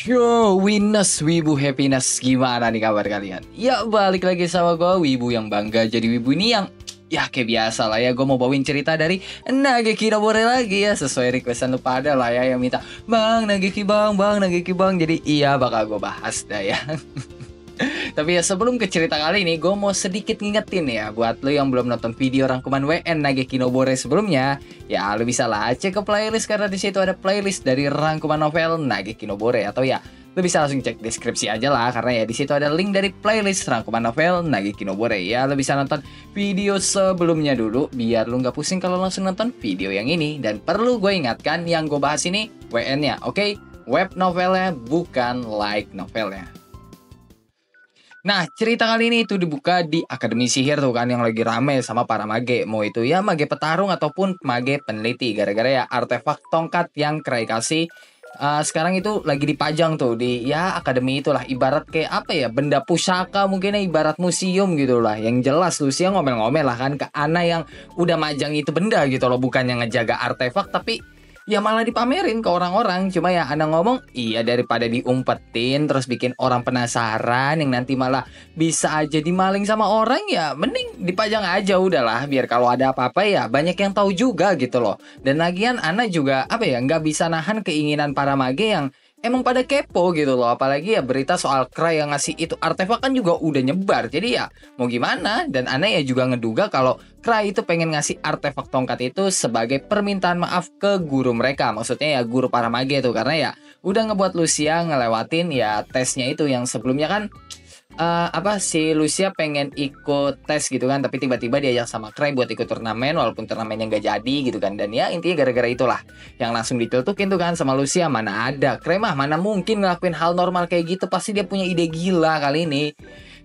Yo, Winners, Wibu Happiness, gimana nih kabar kalian? Ya, balik lagi sama gue, Wibu yang bangga jadi Wibu ini yang ya kayak biasa lah ya, gue mau bawain cerita dari Nageki Nobore lagi ya, sesuai requestan lu pada lah ya, yang minta Bang Nageki Bang, jadi iya bakal gue bahas dah ya. Tapi ya sebelum ke cerita kali ini, gue mau sedikit ngingetin ya buat lo yang belum nonton video rangkuman WN Nageki Nobore sebelumnya, ya lo bisa lah cek ke playlist karena di situ ada playlist dari rangkuman novel Nageki Nobore, atau ya lo bisa langsung cek deskripsi aja lah karena ya di situ ada link dari playlist rangkuman novel Nageki Nobore. Ya lo bisa nonton video sebelumnya dulu biar lo nggak pusing kalau langsung nonton video yang ini. Dan perlu gue ingatkan yang gue bahas ini WN-nya, oke? Web novelnya bukan light novelnya. Nah, cerita kali ini itu dibuka di Akademi Sihir tuh kan, yang lagi rame sama para mage. Mau itu ya mage petarung ataupun mage peneliti. Gara-gara ya artefak tongkat yang Cray kasih sekarang itu lagi dipajang tuh di ya akademi itulah. Ibarat kayak apa ya, benda pusaka mungkin ya, ibarat museum gitu lah. Yang jelas Lucia ngomel-ngomel lah kan ke Ana yang udah majang itu benda gitu loh. Bukannya ngejaga artefak tapi ya malah dipamerin ke orang-orang. Cuma ya Ana ngomong, iya daripada diumpetin terus bikin orang penasaran yang nanti malah bisa aja dimaling sama orang, ya mending dipajang aja udahlah. Biar kalau ada apa-apa ya banyak yang tahu juga gitu loh. Dan lagian Ana juga apa ya, nggak bisa nahan keinginan para mage yang emang pada kepo gitu loh. Apalagi ya berita soal Cray yang ngasih itu artefak kan juga udah nyebar. Jadi ya mau gimana. Dan Ana ya juga ngeduga kalau Cray itu pengen ngasih artefak tongkat itu sebagai permintaan maaf ke guru mereka. Maksudnya ya guru para mage tuh. Karena ya udah ngebuat Lucia ngelewatin ya tesnya itu. Yang sebelumnya kan si Lucia pengen ikut tes gitu kan, tapi tiba-tiba diajak sama Cray buat ikut turnamen, walaupun turnamennya nggak jadi gitu kan. Dan ya intinya gara-gara itulah yang langsung diceletukin tuh kan sama Lucia. Mana ada, Cray mah mana mungkin ngelakuin hal normal kayak gitu, pasti dia punya ide gila kali ini.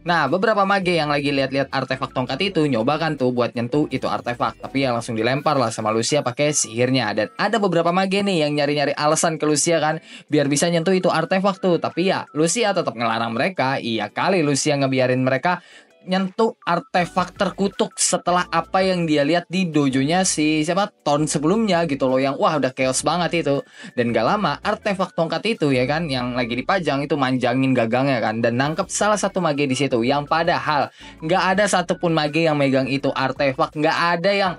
Nah, beberapa mage yang lagi lihat-lihat artefak tongkat itu nyoba kan tuh buat nyentuh itu artefak, tapi ya langsung dilempar lah sama Lucia pakai sihirnya. Dan ada beberapa mage nih yang nyari-nyari alasan ke Lucia kan biar bisa nyentuh itu artefak tuh, tapi ya Lucia tetap ngelarang mereka. Iya kali Lucia ngebiarin mereka nyentuh artefak terkutuk setelah apa yang dia lihat di dojonya si siapa tahun sebelumnya gitu loh, yang wah udah chaos banget itu. Dan gak lama artefak tongkat itu ya kan yang lagi dipajang itu manjangin gagangnya kan, dan nangkep salah satu mage di situ, yang padahal nggak ada satupun mage yang megang itu artefak, nggak ada yang,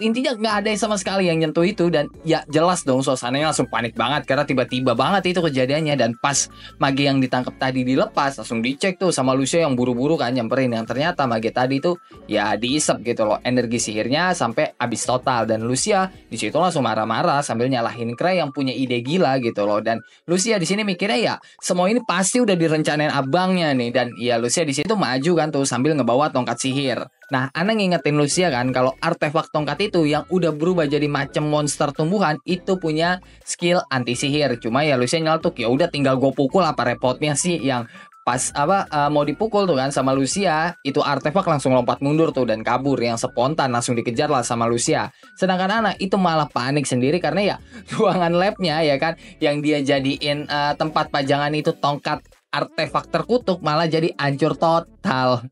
intinya nggak ada sama sekali yang nyentuh itu. Dan ya jelas dong suasananya langsung panik banget karena tiba-tiba banget itu kejadiannya. Dan pas mage yang ditangkap tadi dilepas, langsung dicek tuh sama Lucia yang buru-buru kan nyamperin, yang ternyata mage tadi tuh ya diisep gitu loh energi sihirnya sampai habis total. Dan Lucia di situ langsung marah-marah sambil nyalahin Cray yang punya ide gila gitu loh. Dan Lucia di sini mikirnya ya semua ini pasti udah direncanain abangnya nih. Dan ya Lucia di situ maju kan tuh sambil ngebawa tongkat sihir. Nah, Ana ngingetin Lucia kan kalau artefak tongkat itu yang udah berubah jadi macam monster tumbuhan itu punya skill anti sihir. Cuma ya Lucia nyeletuk, ya udah tinggal gue pukul, apa repotnya sih. Yang pas mau dipukul tuh kan sama Lucia, itu artefak langsung lompat mundur tuh dan kabur, yang spontan langsung dikejar lah sama Lucia. Sedangkan Ana itu malah panik sendiri karena ya ruangan labnya ya kan yang dia jadiin tempat pajangan itu tongkat artefak terkutuk malah jadi hancur total.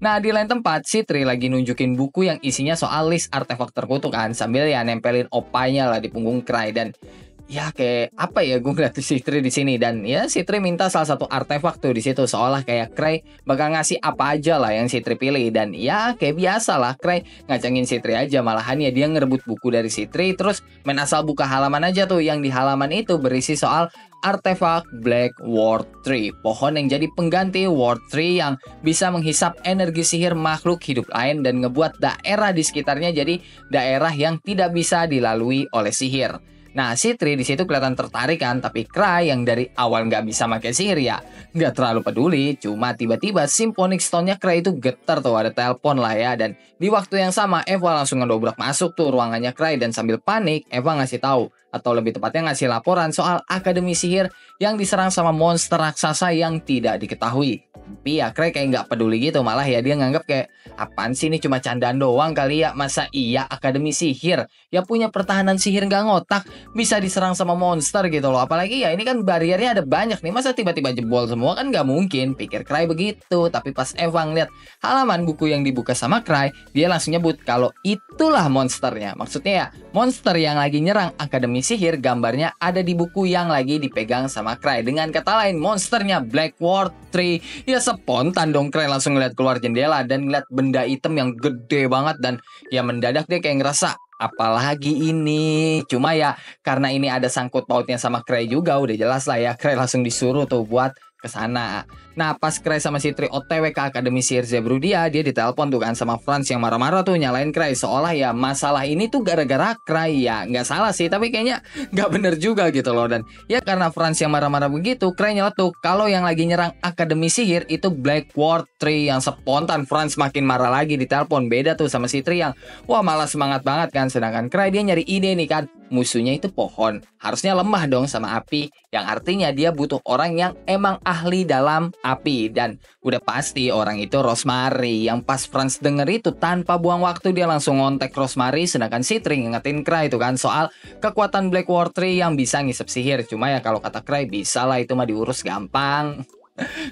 Nah, di lain tempat, si Tri lagi nunjukin buku yang isinya soal list artefak terkutuk kan, sambil ya nempelin opanya lah di punggung Cray. Dan ya kayak apa ya, gue ngeliat si Tri di sini. Dan ya si Tri minta salah satu artefak tuh di situ, seolah kayak Cray bakal ngasih apa aja lah yang si Tri pilih. Dan ya kayak biasa lah, Cray ngacangin si Tri aja, malahan ya dia ngerebut buku dari si Tri, terus main asal buka halaman aja tuh, yang di halaman itu berisi soal artefak Black Ward Tree, pohon yang jadi pengganti Ward Tree yang bisa menghisap energi sihir makhluk hidup lain dan ngebuat daerah di sekitarnya jadi daerah yang tidak bisa dilalui oleh sihir. Nah, si Tri di situ kelihatan tertarik kan, tapi Cray yang dari awal nggak bisa pakai sihir ya nggak terlalu peduli. Cuma tiba-tiba Symphonic Stone-nya Cray itu getar tuh, ada telepon lah ya. Dan di waktu yang sama Eva langsung ngedobrak masuk tuh ruangannya Cray, dan sambil panik Eva ngasih tahu, atau lebih tepatnya ngasih laporan soal Akademi Sihir yang diserang sama monster raksasa yang tidak diketahui. Tapi ya Cray kayak nggak peduli gitu, malah ya dia nganggap kayak apaan sih, ini cuma candaan doang kali ya. Masa iya Akademi Sihir ya punya pertahanan sihir nggak ngotak bisa diserang sama monster gitu loh. Apalagi ya ini kan bariernya ada banyak nih, masa tiba-tiba jebol semua, kan nggak mungkin, pikir Cray begitu. Tapi pas Eva ngeliat halaman buku yang dibuka sama Cray, dia langsung nyebut kalau itulah monsternya. Maksudnya ya monster yang lagi nyerang Akademi Akademi Sihir gambarnya ada di buku yang lagi dipegang sama Cray. Dengan kata lain, monsternya Black Ward 3. Ya spontan dong Cray langsung ngeliat keluar jendela dan ngeliat benda hitam yang gede banget. Dan ya mendadak dia kayak ngerasa, apalagi ini. Cuma ya karena ini ada sangkut pautnya sama Cray juga, udah jelas lah ya Cray langsung disuruh tuh buat ke sana. Nah, pas Cray sama Citri OTW ke Akademi Sihir Zerbrudia, dia ditelepon tuh kan sama Franz yang marah-marah tuh nyalain Cray seolah ya masalah ini tuh gara-gara Cray. Ya nggak salah sih, tapi kayaknya nggak bener juga gitu loh. Dan ya karena Franz yang marah-marah begitu, Cray nyeletuk kalau yang lagi nyerang Akademi Sihir itu Black Ward 3. Yang spontan Franz makin marah lagi di telepon. Beda tuh sama Citri yang wah malah semangat banget kan. Sedangkan Cray dia nyari ide nih kan, musuhnya itu pohon, harusnya lemah dong sama api, yang artinya dia butuh orang yang emang ahli dalam api. Dan udah pasti orang itu Rosemary. Yang pas Franz denger itu, tanpa buang waktu dia langsung ngontek Rosemary. Sedangkan Citri ngingetin Cray itu kan soal kekuatan Black Ward 3 yang bisa ngisep sihir. Cuma ya kalau kata Cray, bisa lah itu mah diurus gampang.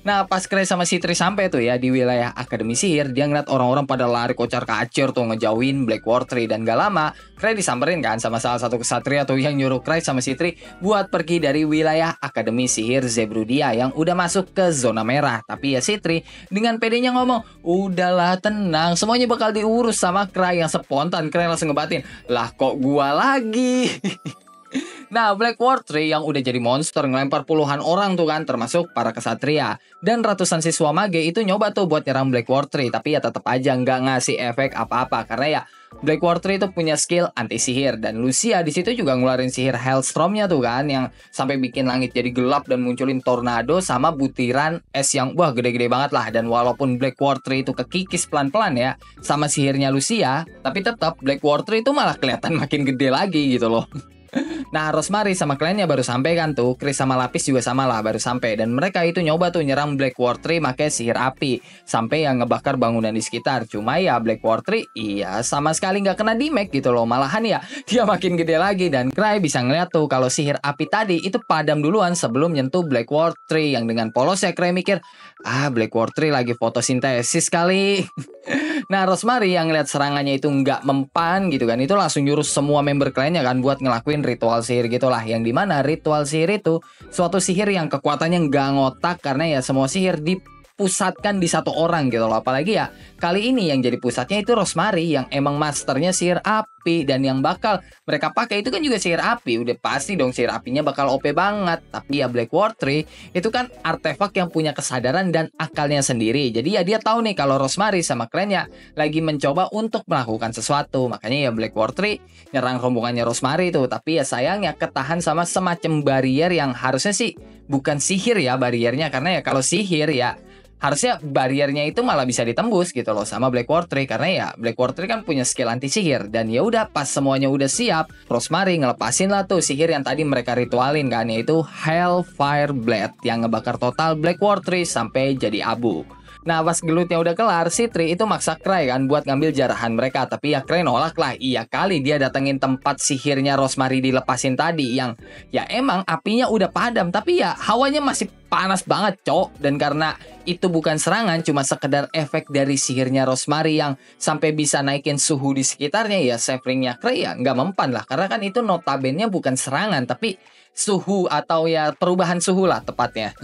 Nah, pas Cray sama Citri sampai tuh ya di wilayah Akademi Sihir, dia ngeliat orang-orang pada lari kocar kacir tuh ngejauhin Black Ward 3. Dan gak lama Cray disamperin kan sama salah satu kesatria tuh yang nyuruh Cray sama Citri buat pergi dari wilayah Akademi Sihir Zerbrudia yang udah masuk ke zona merah. Tapi ya Citri dengan pedenya ngomong, udahlah tenang, semuanya bakal diurus sama Cray. Yang spontan Cray langsung ngebatin, lah kok gua lagi. Nah, Black Ward 3 yang udah jadi monster ngelempar puluhan orang tuh kan, termasuk para kesatria. Dan ratusan siswa mage itu nyoba tuh buat nyerang Black Ward 3, tapi ya tetap aja nggak ngasih efek apa-apa. Karena ya Black Ward 3 itu punya skill anti sihir. Dan Lucia di situ juga ngeluarin sihir Hellstorm-nya tuh kan, yang sampai bikin langit jadi gelap dan munculin tornado sama butiran es yang wah gede-gede banget lah. Dan walaupun Black Ward 3 itu kekikis pelan-pelan ya sama sihirnya Lucia, tapi tetap Black Ward 3 itu malah kelihatan makin gede lagi gitu loh. Nah, Rosemary sama kliennya baru sampai kan tuh. Chris sama Lapis juga sama lah baru sampai. Dan mereka itu nyoba tuh nyerang Black Ward 3 pakai sihir api, sampai yang ngebakar bangunan di sekitar. Cuma ya Black Ward 3 iya sama sekali nggak kena damage gitu loh. Malahan ya dia makin gede lagi. Dan Cray bisa ngeliat tuh kalau sihir api tadi itu padam duluan sebelum nyentuh Black Ward 3. Yang dengan polosnya Cray mikir, Black Ward 3 lagi fotosintesis kali. Nah, Rosemary yang ngeliat serangannya itu nggak mempan gitu kan, itu langsung nyuruh semua member kliennya kan buat ngelakuin ritual sihir gitulah. Yang dimana ritual sihir itu suatu sihir yang kekuatannya nggak ngotak, karena ya semua sihir dipusatkan di satu orang gitu loh. Apalagi ya kali ini yang jadi pusatnya itu Rosemary yang emang masternya sihir api. Dan yang bakal mereka pakai itu kan juga sihir api. Udah pasti dong sihir apinya bakal OP banget. Tapi ya Black Ward 3 itu kan artefak yang punya kesadaran dan akalnya sendiri. Jadi ya dia tahu nih kalau Rosemary sama kliennya lagi mencoba untuk melakukan sesuatu. Makanya ya Black Ward 3 nyerang rombongannya Rosemary itu. Tapi ya sayangnya ketahan sama semacam barrier yang harusnya sih bukan sihir ya barriernya. Karena ya kalau sihir ya harusnya bariernya itu malah bisa ditembus gitu loh sama Black Ward 3. Karena ya Black Ward 3 kan punya skill anti sihir. Dan ya udah pas semuanya udah siap, Rosemary ngelepasin lah tuh sihir yang tadi mereka ritualin kan, yaitu Hellfire Blade yang ngebakar total Black Ward 3 sampai jadi abu. Nah, pas gelutnya udah kelar, Citri itu maksa Cray kan buat ngambil jarahan mereka. Tapi ya Cray nolak lah. Iya kali dia datengin tempat sihirnya Rosemary dilepasin tadi, yang ya emang apinya udah padam, tapi ya hawanya masih panas banget cok. Dan karena itu bukan serangan, cuma sekedar efek dari sihirnya Rosemary yang sampai bisa naikin suhu di sekitarnya, ya saveringnya Cray ya nggak mempan lah. Karena kan itu notabene bukan serangan, tapi suhu atau ya perubahan suhu lah tepatnya.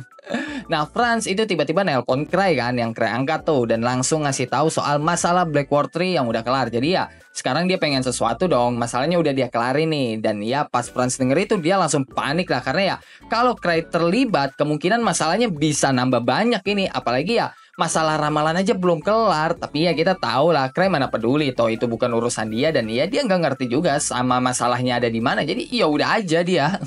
Nah, Franz itu tiba-tiba nelpon Cray kan, yang Cray angkat tuh dan langsung ngasih tahu soal masalah Black Ward 3 yang udah kelar. Jadi ya sekarang dia pengen sesuatu dong, masalahnya udah dia kelarin nih. Dan ya pas Franz denger itu dia langsung panik lah, karena ya kalau Cray terlibat kemungkinan masalahnya bisa nambah banyak ini. Apalagi ya masalah ramalan aja belum kelar. Tapi ya kita tahu lah Cray mana peduli, toh itu bukan urusan dia. Dan ya dia nggak ngerti juga sama masalahnya ada di mana. Jadi ya udah aja dia.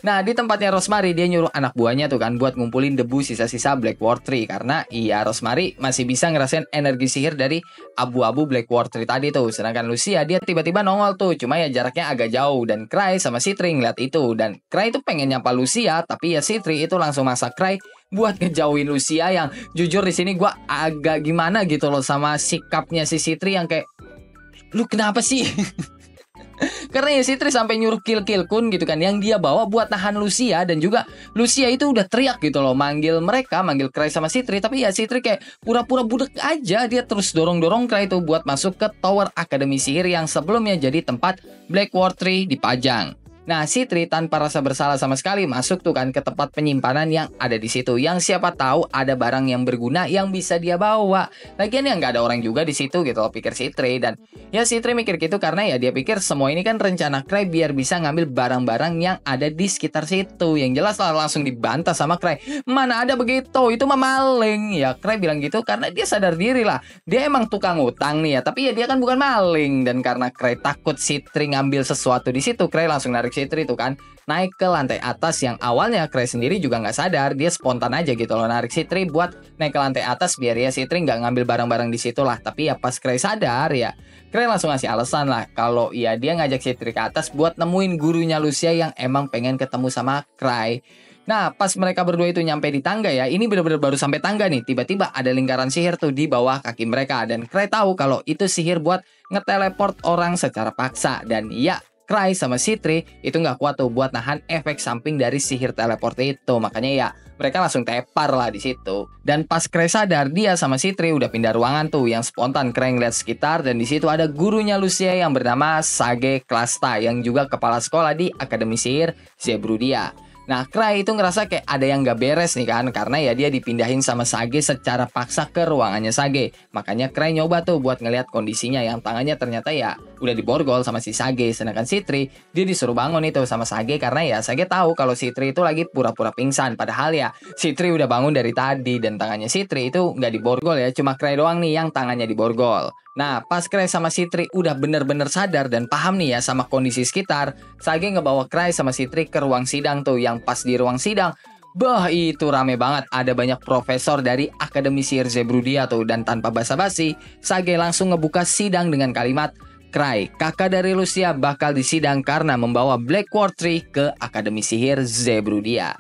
Nah, di tempatnya Rosemary dia nyuruh anak buahnya tuh kan buat ngumpulin debu sisa-sisa Black Ward 3. Karena iya Rosemary masih bisa ngerasain energi sihir dari abu-abu Black Ward 3 tadi tuh. Sedangkan Lucia dia tiba-tiba nongol tuh, cuma ya jaraknya agak jauh. Dan Cray sama Citri ngeliat itu. Dan Cray tuh pengen nyapa Lucia, tapi ya Citri itu langsung masak Cray buat ngejauhin Lucia. Yang jujur di sini gue agak gimana gitu loh sama sikapnya si Citri yang kayak, lu kenapa sih? Karena ya Citri sampai nyuruh kill kun gitu kan, yang dia bawa buat nahan Lucia. Dan juga Lucia itu udah teriak gitu loh, manggil mereka, manggil Cray sama Citri. Tapi ya Citri kayak pura-pura budek aja. Dia terus dorong-dorong Cray itu buat masuk ke Tower Akademi Sihir yang sebelumnya jadi tempat Black Ward 3 dipajang. Nah, si Tri tanpa rasa bersalah sama sekali masuk tuh kan ke tempat penyimpanan yang ada di situ. Yang siapa tahu ada barang yang berguna yang bisa dia bawa. Lagian ya nggak ada orang juga di situ gitu loh, pikir si Tri. Dan ya si Tri mikir gitu karena ya dia pikir semua ini kan rencana Cray biar bisa ngambil barang-barang yang ada di sekitar situ. Yang jelas lah langsung dibantah sama Cray. Mana ada begitu, itu mah maling. Ya Cray bilang gitu karena dia sadar diri lah. Dia emang tukang utang nih ya, tapi ya dia kan bukan maling. Dan karena Cray takut si Tri ngambil sesuatu di situ, Cray langsung narik si Tri itu kan naik ke lantai atas yang awalnya Cray sendiri juga nggak sadar. Dia spontan aja gitu loh narik si Tri buat naik ke lantai atas biar ya si Tri nggak ngambil barang-barang di situ lah. Tapi ya pas Cray sadar ya Cray langsung ngasih alasan lah kalau ya dia ngajak si Tri ke atas buat nemuin gurunya Lucia yang emang pengen ketemu sama Cray. Nah, pas mereka berdua itu nyampe di tangga ya, ini bener-bener baru sampai tangga nih. Tiba-tiba ada lingkaran sihir tuh di bawah kaki mereka. Dan Cray tahu kalau itu sihir buat ngeteleport orang secara paksa. Dan ya, Cray sama si Tri itu nggak kuat tuh buat nahan efek samping dari sihir teleport itu. Makanya ya, mereka langsung tepar lah di situ. Dan pas Cray sadar, dia sama si Tri udah pindah ruangan tuh yang spontan Cray ngeliat sekitar. Dan di situ ada gurunya Lucia yang bernama Sage Klasta yang juga kepala sekolah di Akademi Sihir Zebrudia. Nah, Cray itu ngerasa kayak ada yang gak beres nih kan, karena ya dia dipindahin sama Sage secara paksa ke ruangannya Sage. Makanya Cray nyoba tuh buat ngeliat kondisinya yang tangannya ternyata ya udah diborgol sama si Sage. Sedangkan si Tri, dia disuruh bangun itu sama Sage karena ya Sage tahu kalau si Tri itu lagi pura-pura pingsan. Padahal ya si Tri udah bangun dari tadi dan tangannya si Tri itu nggak diborgol ya, cuma Cray doang nih yang tangannya diborgol. Nah, pas Cray sama si Tri udah bener-bener sadar dan paham nih ya sama kondisi sekitar, Sage ngebawa Cray sama si Tri ke ruang sidang tuh yang pas di ruang sidang, bah itu rame banget. Ada banyak profesor dari Akademi Sihir Zebrudia tuh dan tanpa basa-basi, Sage langsung ngebuka sidang dengan kalimat, Cray, kakak dari Lucia bakal disidang karena membawa Black Ward Tree ke Akademi Sihir Zebrudia.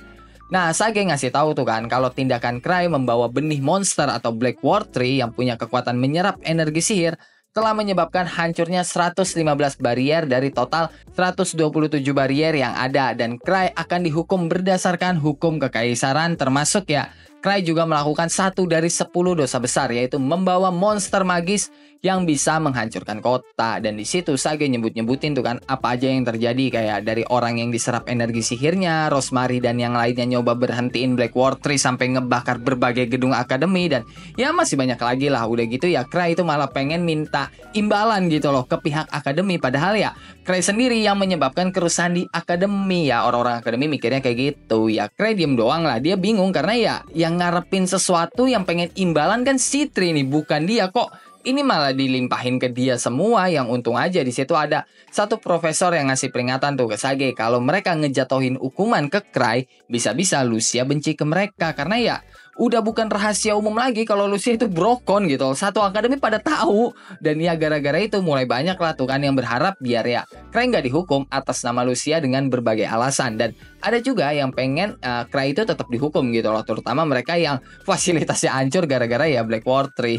Nah, Sage ngasih tahu tuh kan kalau tindakan Cray membawa benih monster atau Black Ward Tree yang punya kekuatan menyerap energi sihir telah menyebabkan hancurnya 115 barrier dari total 127 barrier yang ada dan Cray akan dihukum berdasarkan hukum kekaisaran termasuk ya Cray juga melakukan satu dari 10 dosa besar yaitu membawa monster magis yang bisa menghancurkan kota. Dan di situ Sage nyebut-nyebutin tuh kan apa aja yang terjadi kayak dari orang yang diserap energi sihirnya, Rosemary dan yang lainnya nyoba berhentiin Black Ward Tree sampai ngebakar berbagai gedung akademi dan ya masih banyak lagi lah. Udah gitu ya Cray itu malah pengen minta imbalan gitu loh ke pihak akademi padahal ya Cray sendiri yang menyebabkan kerusakan di akademi ya. Orang-orang akademi mikirnya kayak gitu ya. Cray diem doang lah, dia bingung karena ya yang ngarepin sesuatu yang pengen imbalan kan si Tri nih, bukan dia. Kok ini malah dilimpahin ke dia semua. Yang untung aja di situ ada satu profesor yang ngasih peringatan tuh ke Sage kalau mereka ngejatohin hukuman ke Cray, bisa-bisa Lucia benci ke mereka karena ya udah bukan rahasia umum lagi kalau Lucia itu brokon gitu. Satu akademi pada tahu dan ya gara-gara itu mulai banyak lah tuh kan yang berharap biar ya Cray nggak dihukum atas nama Lucia dengan berbagai alasan. Dan ada juga yang pengen Cray itu tetap dihukum gitu loh, terutama mereka yang fasilitasnya hancur gara-gara ya Black Ward Tree.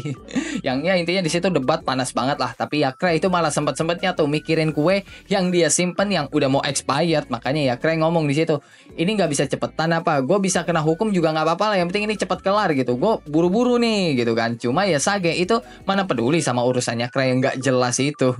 Yang ya intinya di situ debat panas banget lah. Tapi ya Cray itu malah sempet-sempetnya tuh mikirin kue yang dia simpen yang udah mau expired. Makanya ya Cray ngomong di situ, ini nggak bisa cepetan apa? Gue bisa kena hukum juga nggak apa-apa lah. Yang penting ini cepet kelar gitu. Gue buru-buru nih gitu kan. Cuma ya Sage itu mana peduli sama urusannya Cray yang nggak jelas itu.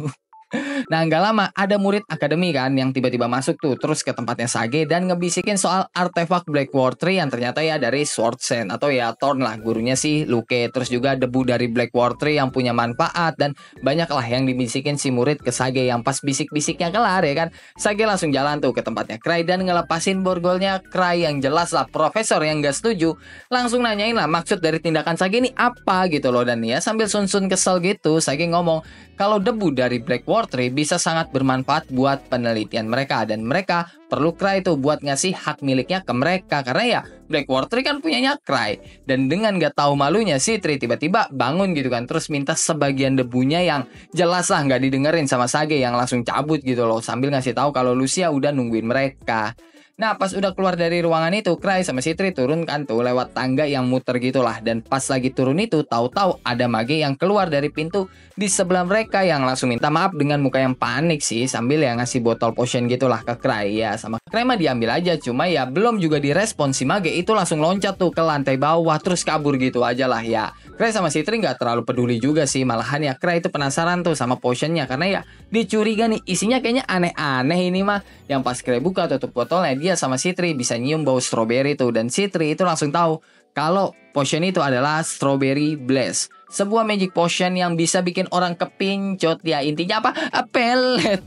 Nah nggak lama ada murid akademi kan yang tiba-tiba masuk tuh terus ke tempatnya Sage dan ngebisikin soal artefak Black Ward Tree yang ternyata ya dari Sword Sand atau ya Thorn lah gurunya si Luke. Terus juga debu dari Black Ward Tree yang punya manfaat dan banyak lah yang dibisikin si murid ke Sage. Yang pas bisik-bisiknya kelar ya kan Sage langsung jalan tuh ke tempatnya Cray dan ngelepasin borgolnya Cray. Yang jelas lah profesor yang gak setuju langsung nanyain lah maksud dari tindakan Sage ini apa gitu loh. Dan ya sambil sun-sun kesel gitu Sage ngomong kalau debu dari Black Ward Tree bisa sangat bermanfaat buat penelitian mereka dan mereka perlu Cray itu buat ngasih hak miliknya ke mereka karena ya Black Ward Tree kan punyanya Cray. Dan dengan gak tahu malunya si Tri tiba-tiba bangun gitu kan terus minta sebagian debunya yang jelas lah nggak didengerin sama Sage yang langsung cabut gitu loh sambil ngasih tahu kalau Lucia udah nungguin mereka. Nah, pas udah keluar dari ruangan itu, Cry sama si Tri turun kan tuh lewat tangga yang muter gitulah. Dan pas lagi turun itu, tahu-tahu ada mage yang keluar dari pintu di sebelah mereka yang langsung minta maaf dengan muka yang panik sih, sambil ya ngasih botol potion gitulah ke Cry. Ya, sama Cry mah diambil aja, cuma ya belum juga direspon si mage itu langsung loncat tuh ke lantai bawah terus kabur gitu aja lah ya. Cry sama si Tri nggak terlalu peduli juga sih, malahan ya Cry itu penasaran tuh sama potionnya karena ya dicuriga nih isinya kayaknya aneh-aneh ini mah. Yang pas Cry buka tutup botolnya, dia sama si Tri bisa nyium bau strawberry tuh, dan si Tri itu langsung tahu kalau potion itu adalah Strawberry Blaze, sebuah magic potion yang bisa bikin orang kepincut ya, intinya apa? Pelet.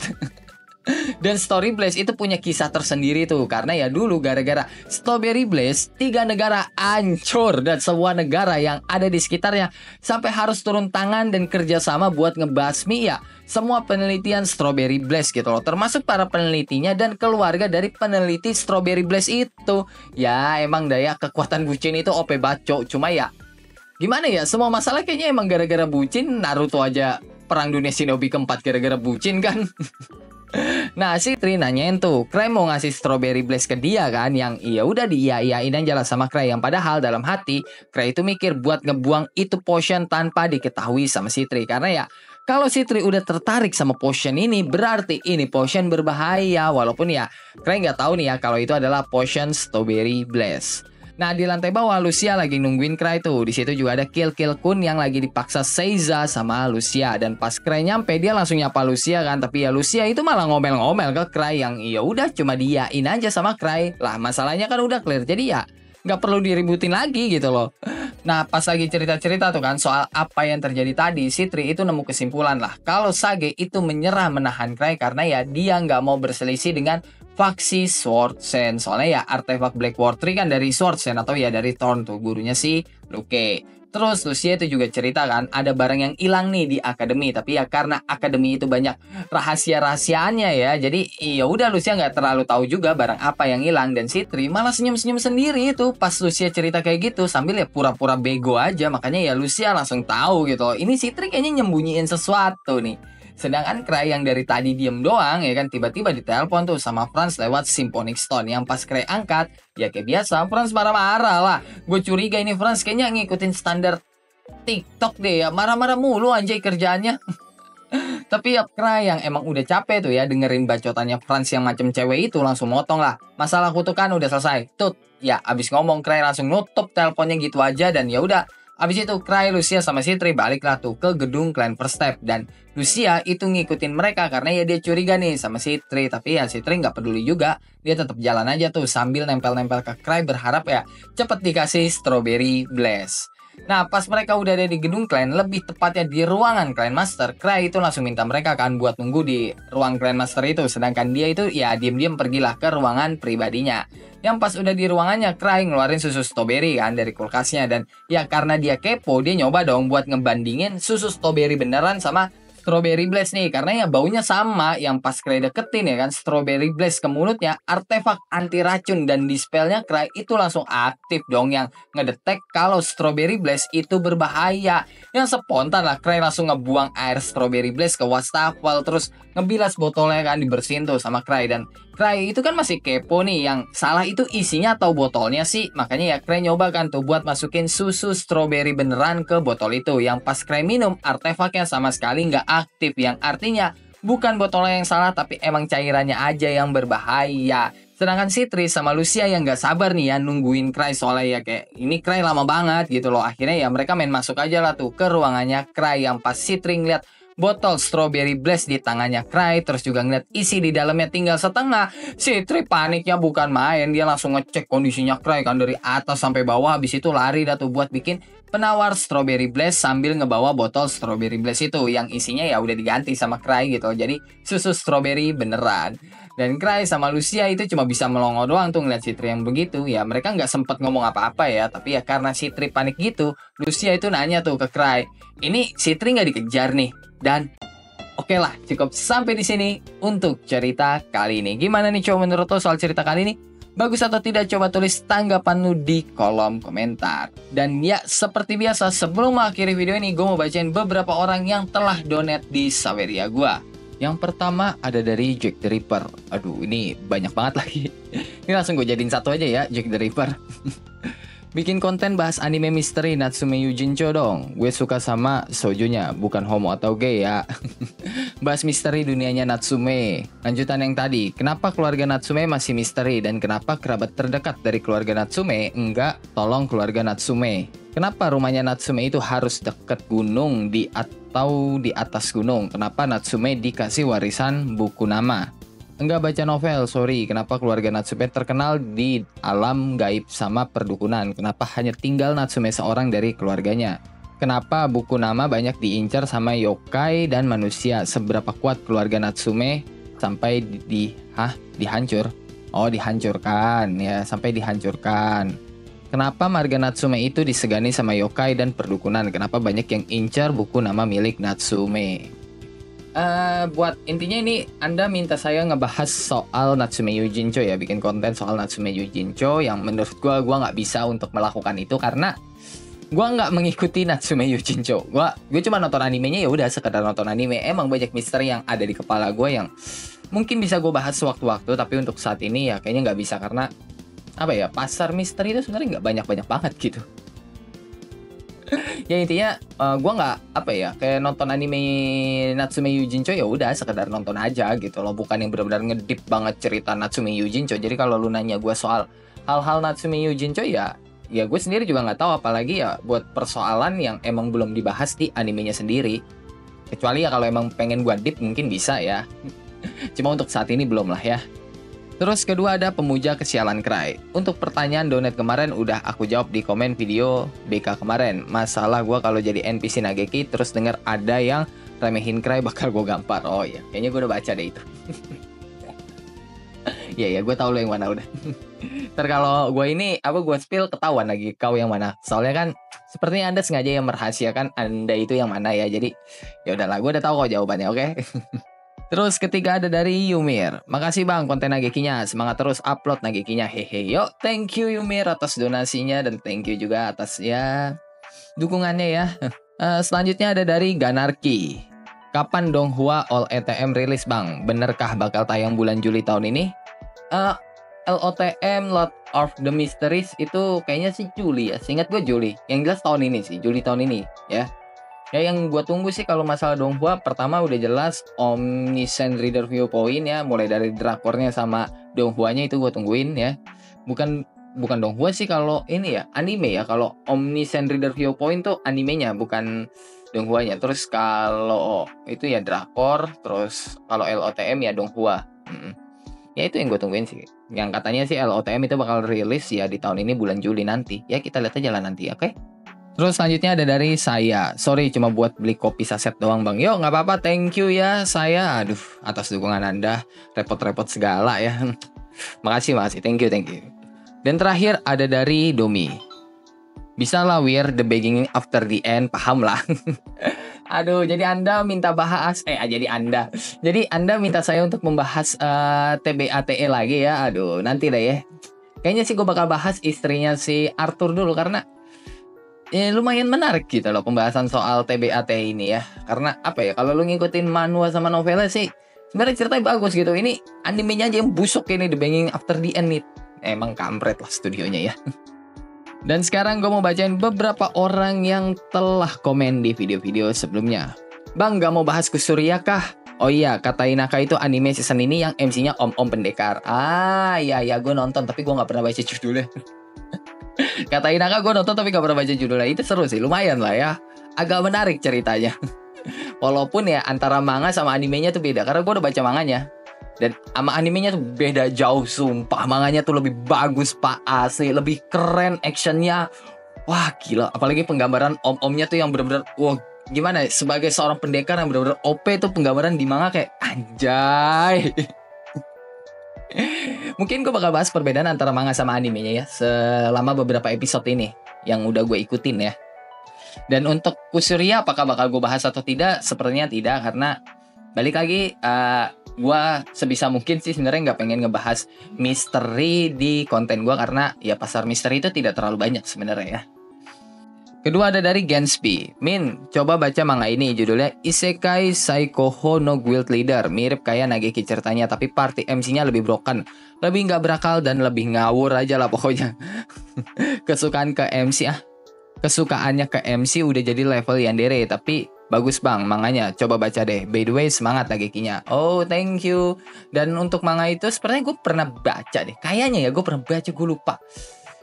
Dan Story Blaze itu punya kisah tersendiri tuh, karena ya dulu gara-gara Strawberry Blaze 3 negara hancur dan sebuah negara yang ada di sekitarnya sampai harus turun tangan dan kerjasama buat ngebasmi ya semua penelitian Strawberry Blaze gitu loh, termasuk para penelitinya dan keluarga dari peneliti Strawberry Blaze itu. Ya emang daya kekuatan bucin itu OP baco, cuma ya gimana ya, semua masalah kayaknya emang gara-gara bucin. Naruto aja perang dunia shinobi keempat gara-gara bucin kan. Nah, si Tri nanyain tuh, Cry mau ngasih Strawberry Blaze ke dia kan, yang iya udah diiyain aja lah sama Cry, yang padahal dalam hati Cry itu mikir buat ngebuang itu potion tanpa diketahui sama si Tri, karena ya kalau si Tri udah tertarik sama potion ini berarti ini potion berbahaya, walaupun ya Cry nggak tahu nih ya kalau itu adalah potion Strawberry Blaze. Nah, di lantai bawah Lucia lagi nungguin Cry tuh. Di situ juga ada Kill Kun yang lagi dipaksa Seiza sama Lucia. Dan pas Cry nyampe dia langsung nyapa Lucia kan. Tapi ya Lucia itu malah ngomel-ngomel ke Cry yang ya udah cuma diain aja sama Cry. Lah masalahnya kan udah clear. Jadi ya nggak perlu diributin lagi gitu loh. Nah, pas lagi cerita-cerita tuh kan soal apa yang terjadi tadi, si Tri itu nemu kesimpulan lah kalau Sage itu menyerah menahan Cry karena ya dia nggak mau berselisih dengan faksi Sword Sen. Soalnya ya artefak Black War Tree kan dari Sword Sen atau ya dari Thorn tuh, gurunya si Luke. Terus Lucia itu juga cerita kan ada barang yang hilang nih di akademi, tapi ya karena akademi itu banyak rahasia-rahasianya ya, jadi ya udah Lucia nggak terlalu tahu juga barang apa yang hilang. Dan si Tri malah senyum-senyum sendiri itu pas Lucia cerita kayak gitu sambil ya pura-pura bego aja. Makanya ya Lucia langsung tahu gitu, ini si Tri kayaknya nyembunyiin sesuatu nih. Sedangkan Cry yang dari tadi diem doang ya kan, tiba-tiba ditelepon tuh sama Franz lewat Symphonic Stone. Yang pas Cry angkat, ya kayak biasa Franz marah-marah lah. Gue curiga ini Franz kayaknya ngikutin standar TikTok deh ya, marah-marah mulu anjay kerjaannya. Tapi ya Cry yang emang udah capek tuh ya dengerin bacotannya Franz yang macem cewek itu langsung motong lah. Masalah kutukan udah selesai. Tut, ya abis ngomong Cry langsung nutup teleponnya gitu aja. Dan ya udah, abis itu Cry, Lucia sama si Tri balik lah tuh ke gedung Clan First Step. Dan Lucia itu ngikutin mereka karena ya dia curiga nih sama si Tri. Tapi ya si Tri nggak peduli juga, dia tetap jalan aja tuh sambil nempel-nempel ke Cry berharap ya cepet dikasih Strawberry Blaze. Nah, pas mereka udah ada di gedung Clan, lebih tepatnya di ruangan Clan Master, Cry itu langsung minta mereka kan buat nunggu di ruang Clan Master itu. Sedangkan dia itu ya diem-diem pergilah ke ruangan pribadinya. Yang pas udah di ruangannya, Cry ngeluarin susu strawberry kan dari kulkasnya. Dan ya karena dia kepo, dia nyoba dong buat ngebandingin susu strawberry beneran sama Strawberry Blaze nih, karena ya baunya sama. Yang pas Cry deketin ya kan Strawberry Blaze ke mulutnya, artefak anti racun dan dispelnya Cry itu langsung aktif dong, yang ngedetek kalau Strawberry Blaze itu berbahaya. Yang spontan lah Cry langsung ngebuang air Strawberry Blaze ke wastafel, terus ngebilas botolnya kan, dibersihin tuh sama Cry. Dan Cry itu kan masih kepo nih, yang salah itu isinya atau botolnya sih. Makanya ya Cry nyoba kan tuh buat masukin susu strawberry beneran ke botol itu. Yang pas Cry minum, artefaknya sama sekali nggak aktif, yang artinya bukan botolnya yang salah tapi emang cairannya aja yang berbahaya. Sedangkan si Tri sama Lucia yang nggak sabar nih ya nungguin Cry, soalnya ya kayak ini Cry lama banget gitu loh. Akhirnya ya mereka main masuk aja lah tuh ke ruangannya Cry. Yang pas si Tri ngeliat botol Strawberry Blaze di tangannya Cry, terus juga ngeliat isi di dalamnya tinggal setengah, si Tri paniknya bukan main. Dia langsung ngecek kondisinya Cry kan dari atas sampai bawah. Habis itu lari dah tuh buat bikin penawar Strawberry Blaze sambil ngebawa botol Strawberry Blaze itu yang isinya ya udah diganti sama Cry gitu, jadi susu strawberry beneran. Dan Cry sama Lucia itu cuma bisa melongo doang tuh ngeliat si Tri yang begitu. Ya mereka nggak sempet ngomong apa-apa ya, tapi ya karena si Tri panik gitu, Lucia itu nanya tuh ke Cry, ini si Tri nggak dikejar nih? Dan oke lah, cukup sampai di sini untuk cerita kali ini. Gimana nih cowok menurut lo soal cerita kali ini? Bagus atau tidak? Coba tulis tanggapan lu di kolom komentar. Dan ya seperti biasa, sebelum mengakhiri video ini, gue mau bacain beberapa orang yang telah donate di Saweria gue. Yang pertama ada dari Jack the Ripper. Aduh, ini banyak banget lagi. Ini langsung gue jadiin satu aja ya, Jack the Ripper. Bikin konten bahas anime misteri Natsume Yujincho dong. Gue suka sama shoujo-nya, bukan homo atau gay ya. Bahas misteri dunianya Natsume. Lanjutan yang tadi, kenapa keluarga Natsume masih misteri dan kenapa kerabat terdekat dari keluarga Natsume enggak tolong keluarga Natsume? Kenapa rumahnya Natsume itu harus dekat gunung atau di atas gunung? Kenapa Natsume dikasih warisan buku nama? Enggak baca novel, sorry. Kenapa keluarga Natsume terkenal di alam gaib sama perdukunan? Kenapa hanya tinggal Natsume seorang dari keluarganya? Kenapa buku nama banyak diincar sama yokai dan manusia? Seberapa kuat keluarga Natsume sampai dihancur? Oh, dihancurkan ya, sampai dihancurkan. Kenapa marga Natsume itu disegani sama yokai dan perdukunan? Kenapa banyak yang incar buku nama milik Natsume? Buat intinya ini Anda minta saya ngebahas soal Natsume Yujincho ya, bikin konten soal Natsume Yujincho yang menurut gue nggak bisa untuk melakukan itu karena gue nggak mengikuti Natsume Yujincho. Gue cuma nonton animenya, ya udah sekedar nonton anime. Emang banyak misteri yang ada di kepala gue yang mungkin bisa gue bahas sewaktu-waktu, tapi untuk saat ini ya kayaknya nggak bisa karena apa ya, pasar misteri itu sebenarnya nggak banyak-banyak banget gitu. Ya intinya gue nggak apa ya, kayak nonton anime Natsume Yujincho ya udah sekedar nonton aja gitu loh, bukan yang benar-benar ngedip banget cerita Natsume Yujincho. Jadi kalau lu nanya gue soal hal-hal Natsume Yujincho ya gue sendiri juga nggak tahu, apalagi ya buat persoalan yang emang belum dibahas di animenya sendiri. Kecuali ya kalau emang pengen gue deep mungkin bisa ya. Cuma untuk saat ini belum lah ya. Terus kedua ada pemuja kesialan Cry. Untuk pertanyaan donat kemarin udah aku jawab di komen video BK kemarin. Masalah gue kalau jadi NPC Nageki terus denger ada yang remehin Cry bakal gue gampar. Oh iya, kayaknya gue udah baca deh itu. Iya, gue tahu lo yang mana udah. Ntar kalau gue ini gue spill ketahuan lagi kau yang mana. Soalnya kan sepertinya Anda sengaja yang merahasiakan Anda itu yang mana ya. Jadi ya udahlah, gue udah tahu kok jawabannya, oke? Terus ketiga ada dari Yumir. Makasih bang konten Nagekinya. Semangat terus upload Nagekinya. Hehe. Yuk, thank you Yumir atas donasinya dan thank you juga atas ya dukungannya ya. Selanjutnya ada dari Ganarki. Kapan Donghua All ETM rilis bang? Benerkah bakal tayang bulan Juli tahun ini? LOTM Lord of the Mysteries itu kayaknya sih Juli ya. Seingat gue Juli. Yang jelas tahun ini sih, Juli tahun ini ya. Ya yang gue tunggu sih kalau masalah Donghua, pertama udah jelas Omniscient Reader Viewpoint ya, mulai dari drakornya sama Donghuanya itu gue tungguin ya. Bukan Donghua sih kalau ini ya, anime ya. Kalau Omniscient Reader Viewpoint tuh animenya, bukan Donghuanya. Terus kalau itu ya drakor, terus kalau LOTM ya Donghua. Ya itu yang gue tungguin sih. Yang katanya sih LOTM itu bakal rilis ya di tahun ini bulan Juli nanti. Ya kita lihat aja lah nanti, oke? Terus selanjutnya ada dari saya. Sorry cuma buat beli kopi saset doang bang. Yo nggak apa-apa, thank you ya saya. Aduh, atas dukungan Anda. Repot-repot segala ya. Makasih, thank you. Dan terakhir ada dari Domi. Bisa lah we're the beginning after the end, paham lah. Aduh, jadi Anda minta bahas Jadi Anda minta saya untuk membahas TBATE lagi ya. Aduh, nanti deh ya. Kayaknya sih gue bakal bahas istrinya si Arthur dulu karena lumayan menarik gitu loh pembahasan soal TBAT ini ya. Karena apa ya, kalau lu ngikutin manhwa sama novelnya sih sebenarnya ceritanya bagus gitu. Ini animenya aja yang busuk ini, The Banging After the End nih. Emang kampret lah studionya ya. Dan sekarang gue mau bacain beberapa orang yang telah komen di video-video sebelumnya. Bang, gak mau bahas Kusuria kah? Oh iya, kata Inaka itu anime season ini yang MC-nya om-om pendekar. Iya, gue nonton tapi gue gak pernah baca judulnya. Kata Inaka gue nonton tapi gak pernah baca judulnya. Itu seru sih, lumayan lah ya. Agak menarik ceritanya. Walaupun ya antara manga sama animenya tuh beda. Karena gue udah baca manganya. Dan sama animenya tuh beda jauh, sumpah. Manganya tuh lebih bagus pak, asli. Lebih keren actionnya. Wah gila. Apalagi penggambaran om-omnya tuh yang bener-bener, wah gimana ya, sebagai seorang pendekar yang bener-bener OP tuh penggambaran di manga kayak anjay. Mungkin gue bakal bahas perbedaan antara manga sama animenya ya selama beberapa episode ini yang udah gue ikutin ya. Dan untuk Kusuria apakah bakal gue bahas atau tidak? Sepertinya tidak, karena balik lagi gue sebisa mungkin sih sebenarnya nggak pengen ngebahas misteri di konten gue karena ya pasar misteri itu tidak terlalu banyak sebenarnya ya. Kedua ada dari Gensby. Min, coba baca manga ini, judulnya Isekai Saikoho no Guild Leader. Mirip kayak Nageki ceritanya, tapi party MC-nya lebih broken, lebih nggak berakal dan lebih ngawur aja lah pokoknya. Kesukaan ke MC Kesukaannya ke MC udah jadi level yandere, tapi bagus bang manganya, coba baca deh. By the way, semangat Nagekinya. Oh, thank you. Dan untuk manga itu sepertinya gue pernah baca deh. Kayaknya ya gue pernah baca, gue lupa.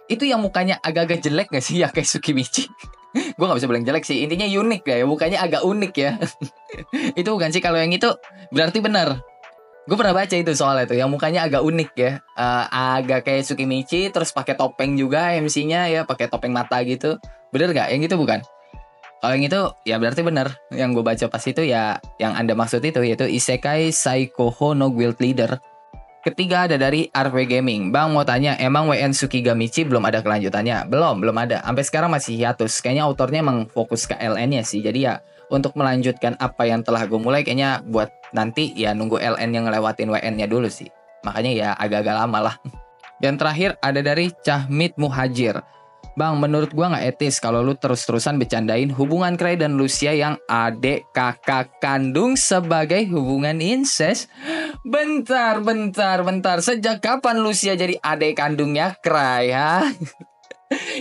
Itu yang mukanya agak-agak jelek gak sih ya, kayak Tsukimichi? Gue gak bisa bilang jelek sih, intinya unik ya, mukanya agak unik ya. Itu bukan sih, kalau yang itu berarti benar. Gue pernah baca itu soalnya tuh, yang mukanya agak unik ya. Agak kayak Tsukimichi, terus pakai topeng juga MC-nya ya, pakai topeng mata gitu. Bener gak? Yang itu bukan? Kalau yang itu ya berarti benar. Yang gue baca pas itu ya yang Anda maksud itu, yaitu Isekai Saikoho no Guild Leader. Ketiga ada dari RV Gaming. Bang mau tanya, emang WN Tsukigamichi belum ada kelanjutannya? Belum ada. Sampai sekarang masih hiatus. Kayaknya autornya emang fokus ke LN-nya sih. Jadi ya untuk melanjutkan apa yang telah gue mulai, kayaknya buat nanti ya nunggu LN yang ngelewatin WN-nya dulu sih. Makanya ya agak-agak lama lah. Dan terakhir ada dari Cahmit Muhajir. Bang, menurut gua nggak etis kalau lu terus-terusan bercandain hubungan Cray dan Lucia yang adik kakak kandung sebagai hubungan incest. Bentar. Sejak kapan Lucia jadi adik kandungnya Cray, ha?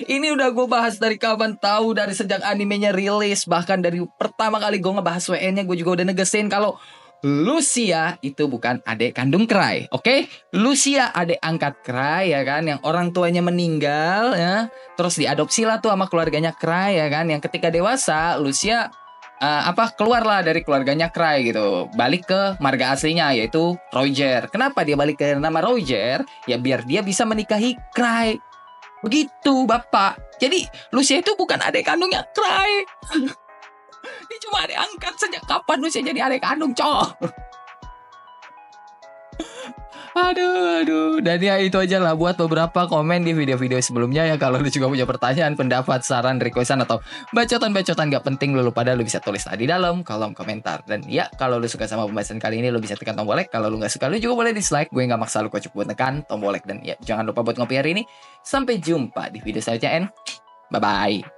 Ini udah gue bahas dari kapan, tahu dari sejak animenya rilis. Bahkan dari pertama kali gue ngebahas WN-nya, gue juga udah negesin kalau Lucia itu bukan adik kandung Cray, oke? Lucia adik angkat Cray ya kan, yang orang tuanya meninggal ya, terus diadopsi lah tuh sama keluarganya Cray ya kan, yang ketika dewasa Lucia keluarlah dari keluarganya Cray gitu, balik ke marga aslinya yaitu Roger. Kenapa dia balik ke nama Roger? Ya biar dia bisa menikahi Cray. Begitu Bapak. Jadi Lucia itu bukan adik kandungnya Cray. Dia cuma adik angkat. Sejak kapan Lucia jadi adik kandung, cowok? Aduh. Dan ya itu aja lah buat beberapa komen di video-video sebelumnya ya. Kalau lu juga punya pertanyaan, pendapat, saran, requestan, atau bacotan-bacotan gak penting lu pada lu bisa tulis di dalam kolom komentar. Dan ya kalau lu suka sama pembahasan kali ini, lu bisa tekan tombol like. Kalau lu gak suka, lu juga boleh dislike. Gue gak maksa lu kocok buat tekan tombol like. Dan ya jangan lupa buat ngopi hari ini. Sampai jumpa di video selanjutnya, and bye-bye.